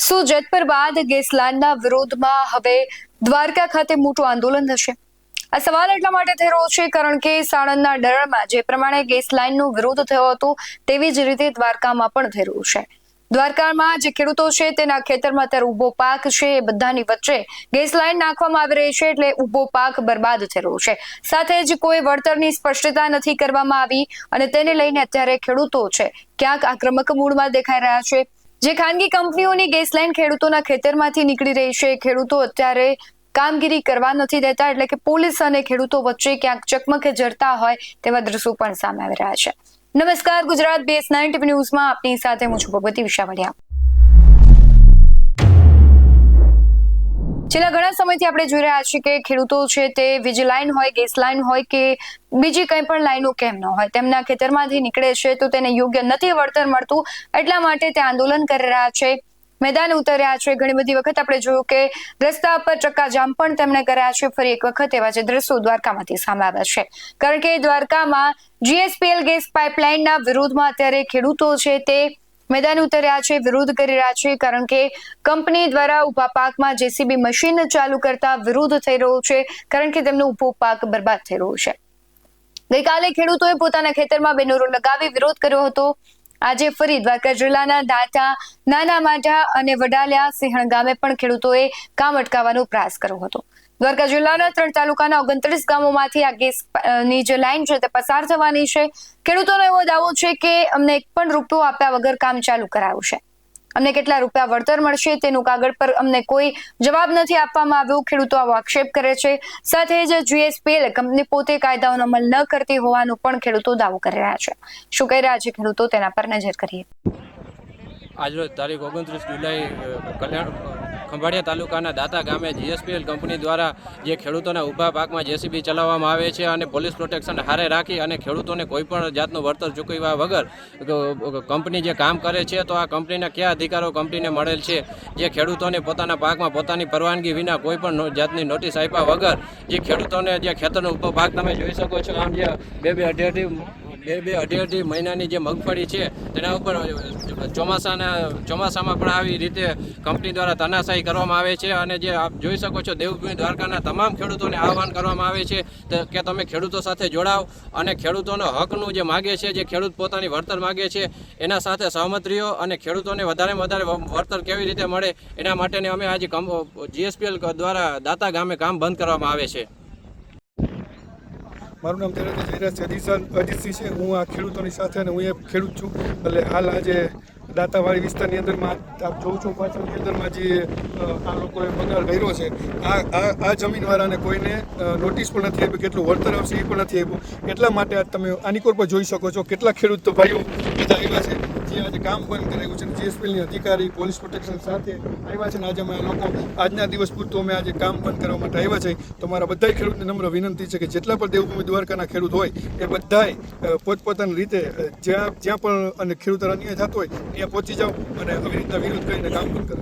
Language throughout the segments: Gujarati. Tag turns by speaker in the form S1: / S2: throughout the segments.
S1: જેતપુર બાદ ગેસ લાઇનના વિરોધમાં હવે દ્વારકા ખાતે મોટું આંદોલન થશે। આ સવાલ એટલા માટે થઈ રહ્યો છે કારણ કે સાણંદના ડરણમાં જે પ્રમાણે ગેસ લાઇનનો વિરોધ થયો હતો તેવી જ રીતે દ્વારકામાં પણ થઈ રહ્યું છે। દ્વારકામાં જે ખેડૂતો છે તેના ખેતરમાં અત્યારે ઉભો પાક છે એ બધાની વચ્ચે ગેસ લાઇન નાખવામાં આવી રહી છે એટલે ઉભો પાક બરબાદ થઈ રહ્યો છે। સાથે જ કોઈ વળતરની સ્પષ્ટતા નથી કરવામાં આવી અને તેને લઈને અત્યારે ખેડૂતો છે ક્યાંક આક્રમક મૂડમાં દેખાઈ રહ્યા છે। જે ખાનગી કંપનીઓની ગેસ લાઇન ખેડૂતોના ખેતરમાંથી નીકળી રહી છે, ખેડૂતો અત્યારે કામગીરી કરવા નથી દેતા એટલે કે પોલીસ અને ખેડૂતો વચ્ચે ક્યાંક ચકમકે જરતા હોય તેવા દ્રશ્યો પણ સામે આવી રહ્યા છે। નમસ્કાર, ગુજરાત BS9 TV ન્યૂઝમાં આપની સાથે હું છું ભગવતી વિશાવડિયા। છેલ્લા ઘણા સમયથી આપણે જોઈ રહ્યા છીએ કે ખેડૂતો છે તે વીજ લાઇન હોય, ગેસ લાઇન હોય કે બીજી કંઈ પણ લાઈનો કેમ ન હોય તેમના ખેતરમાંથી નીકળે છે તો તેને યોગ્ય નથી વળતર મળતું, એટલા માટે તે આંદોલન કરી રહ્યા છે, મેદાન ઉતર્યા છે। ઘણી બધી વખત આપણે જોયું કે રસ્તા પર ચક્કાજામ પણ તેમણે કર્યા છે। ફરી એક વખત એવા જે દ્રશ્યો દ્વારકામાંથી સામે આવ્યા છે કારણ કે દ્વારકામાં GSPL ગેસ પાઇપલાઇનના વિરોધમાં અત્યારે ખેડૂતો છે તે મેદાન ઉતર્યા છે, વિરોધ કરી રહ્યા છે કારણ કે કંપની દ્વારા ઉભા પાકમાં JCB મશીન ચાલુ કરતા વિરોધ થઈ રહ્યો છે કારણ કે તેમનો ઉભો પાક બરબાદ થઈ રહ્યો છે। ગઈકાલે ખેડૂતોએ પોતાના ખેતરમાં બેનરો લગાવી વિરોધ કર્યો હતો। આજે ફરી દ્વારકા જિલ્લાના દાંતા, નાના માઢા અને વડાલિયા સિંહણ ગામે પણ ખેડૂતોએ કામ અટકાવવાનો પ્રયાસ કર્યો હતો। દ્વારકા જિલ્લાના 3 તાલુકાના 29 ગામોમાંથી આ ગેસની જે લાઇન છે તે પસાર થવાની છે। ખેડૂતોનો એવો દાવો છે કે અમને એક પણ રૂપિયો આપ્યા વગર કામ ચાલુ કરાયું છે, અમને કેટલા રૂપિયા વળતર મળશે તેનું કાગળ પર અમને કોઈ જવાબ નથી આપવામાં આવ્યો। ખેડૂતો આવો આક્ષેપ કરે છે। સાથે જ GSPL કંપની પોતે કાયદાઓનો અમલ ન કરતી હોવાનો પણ ખેડૂતો દાવો કરી રહ્યા છે। શું કહી રહ્યા છે ખેડૂતો તેના પર નજર કરીએ।
S2: આજરોજ તારીખ 29 જુલાઈ ખંભાળિયા તાલુકાના દાતા ગામે GSPL કંપની દ્વારા જે ખેડૂતોના ઊભા પાકમાં JCB ચલાવવામાં આવે છે અને પોલીસ પ્રોટેક્શન હારે રાખી અને ખેડૂતોને કોઈ પણ જાતનું વળતર ચૂકવ્યા વગર કંપની જે કામ કરે છે તો આ કંપનીના કયા અધિકારો કંપનીને મળેલ છે, જે ખેડૂતોને પોતાના પાકમાં પોતાની પરવાનગી વિના કોઈ પણ જાતની નોટિસ આપ્યા વગર જે ખેડૂતોને જે ખેતરનો ઊભો પાક તમે જોઈ શકો છો, આમ જે બે અઢી મહિનાની જે મગફળી છે તેના ઉપર ચોમાસામાં પણ આવી રીતે કંપની દ્વારા તાનાશાહી કરવામાં આવે છે અને જે આપ જોઈ શકો છો દેવભૂમિ દ્વારકાના તમામ ખેડૂતોને આહવાન કરવામાં આવે છે કે તમે ખેડૂતો સાથે જોડાઓ અને ખેડૂતોનો હકનું જે માગે છે, જે ખેડૂત પોતાની વળતર માગે છે એના સાથે સહમત રહ્યો અને ખેડૂતોને વધારેમાં વધારે વળતર કેવી રીતે મળે એના માટેને અમે આજે GSPL દ્વારા દાતા ગામે કામ બંધ કરવામાં આવે છે।
S3: મારું નામ અજીતસિંહ છે। હું આ ખેડૂતોની સાથે અને હું એ ખેડૂત છું એટલે હાલ આજે દાતાવાડી વિસ્તારની અંદરમાં આપ જોઉં છું પાછળની અંદરમાં જે આ લોકોએ બગાડ કર્યો છે આ જમીનવાળાને કોઈને નોટિસ પણ નથી આપી, કેટલું વળતર આવશે એ પણ નથી આપ્યું। એટલા માટે આજ તમે આની કોર પર જોઈ શકો છો કેટલા ખેડૂત ભાઈઓ બધા આવ્યા છે જે આજે કામ બંધ કરાવ્યું છે। GSPLની અધિકારી પોલીસ પ્રોટેક્શન સાથે આવ્યા છે ને આજે અમે લોકો આજના દિવસ પૂરતું અમે આજે કામ બંધ કરવા માટે આવ્યા છે। તો મારા બધા ખેડૂતને નમ્ર વિનંતી છે કે જેટલા પણ દેવભૂમિ દ્વારકાના ખેડૂત હોય એ બધાય પોતપોતાની રીતે જ્યાં પણ અને ખેડૂતો અન્યાય થતો હોય ત્યાં પહોંચી જાઓ અને આવી રીતના વિરોધ કરીને કામ પણ કરે।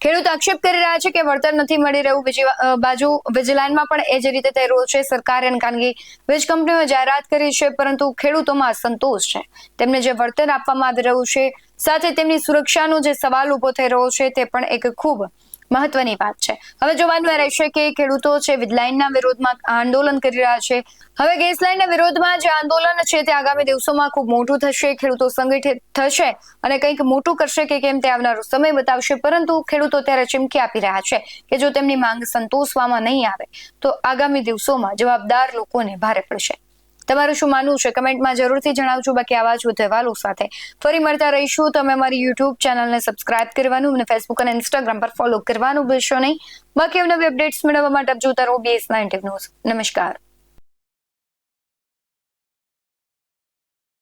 S1: ખેડૂત આક્ષેપ કરી રહ્યા છે કે વળતર નથી મળી રહ્યું। બીજી બાજુ વીજ લાઇનમાં પણ એ જ રીતે થઈ રહ્યું છે। સરકારે અને ખાનગી વીજ કંપનીઓએ જાહેરાત કરી છે પરંતુ ખેડૂતોમાં અસંતોષ છે, તેમને જે વળતર આપવામાં આવી રહ્યું છે સાથે તેમની સુરક્ષાનો જે સવાલ ઉભો થઈ રહ્યો છે તે પણ એક ખૂબ મહત્વની વાત છે। હવે જોવાનું રહેશે કે ખેડૂતો છે વીજ લાઇનના વિરોધમાં આંદોલન કરી રહ્યા છે। હવે ગેસ લાઇનના વિરોધમાં જે આંદોલન છે તે આગામી દિવસોમાં ખૂબ મોટું થશે, ખેડૂતો સંગઠિત થશે અને કંઈક મોટું કરશે કે કેમ તે આવનારો સમય બતાવશે, પરંતુ ખેડૂતો ત્યારે ચીમકી આપી રહ્યા છે કે જો તેમની માંગ સંતોષવામાં નહીં આવે તો આગામી દિવસોમાં જવાબદાર લોકોને ભારે પડશે। તમારું શું માનવું છે કમેન્ટમાં જરૂરથી જણાવજો। બાકી આવા જ વધુ અહેવાલો સાથે ફરી મળતા રહીશું। તમે અમારી YouTube ચેનલને સબસ્ક્રાઇબ કરવાનું અને Facebook અને Instagram પર ફોલો કરવાનું ભૂલશો નહીં। બાકી નવી અપડેટ્સ મેળવવા માટે આપ જોતા રહો BS9 ન્યૂઝ। નમસ્કાર।